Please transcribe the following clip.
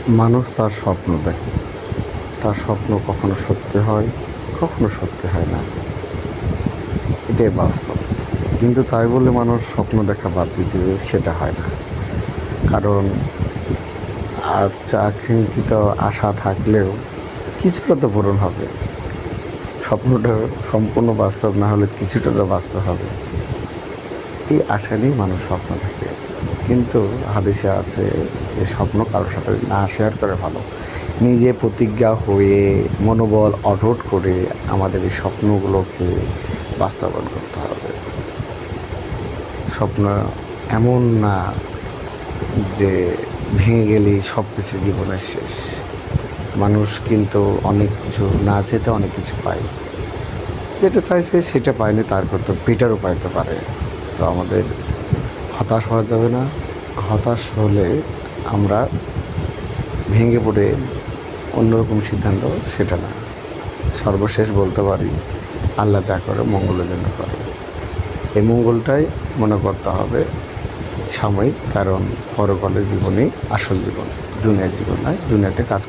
মানুষ তার স্বপ্ন দেখে, তার স্বপ্ন কখনো সত্যি হয়, কখনো সত্যি হয় না, এটাই বাস্তব। কিন্তু তাই বলে মানুষ স্বপ্ন দেখা বাদ দিয়ে দেবে সেটা হয় না। কারণ চাকরিঙ্কিত আশা থাকলেও কিছুটা তো পূরণ হবে। স্বপ্নটা সম্পূর্ণ বাস্তব না হলে কিছুটা তো বাস্তব হবে, এই আশা নিয়ে মানুষ স্বপ্ন দেখে। কিন্তু হাদিসে আছে যে স্বপ্ন কারোর সাথে না শেয়ার করে ভালো। নিজে প্রতিজ্ঞা হয়ে মনোবল অটুট করে আমাদের এই স্বপ্নগুলোকে বাস্তবায়ন করতে হবে। স্বপ্ন এমন না যে ভেঙে গেলেই সব কিছু জীবনের শেষ। মানুষ কিন্তু অনেক কিছু না চেতে অনেক কিছু পায়, যেটা চাইছে সেটা পায়নি, তারপর তো বেটারও পাইতে পারে। তো আমাদের হতাশ হওয়া যাবে না। হতাশ হলে আমরা ভেঙে পড়ে অন্যরকম সিদ্ধান্ত, সেটা না। সর্বশেষ বলতে পারি, আল্লাহ যা করে মঙ্গলের জন্য করে। এই মঙ্গলটাই মনে করতে হবে সাময়িক, কারণ পরকালের জীবনই আসল জীবন, দুনিয়ার জীবন নয়। দুনিয়াতে কাজ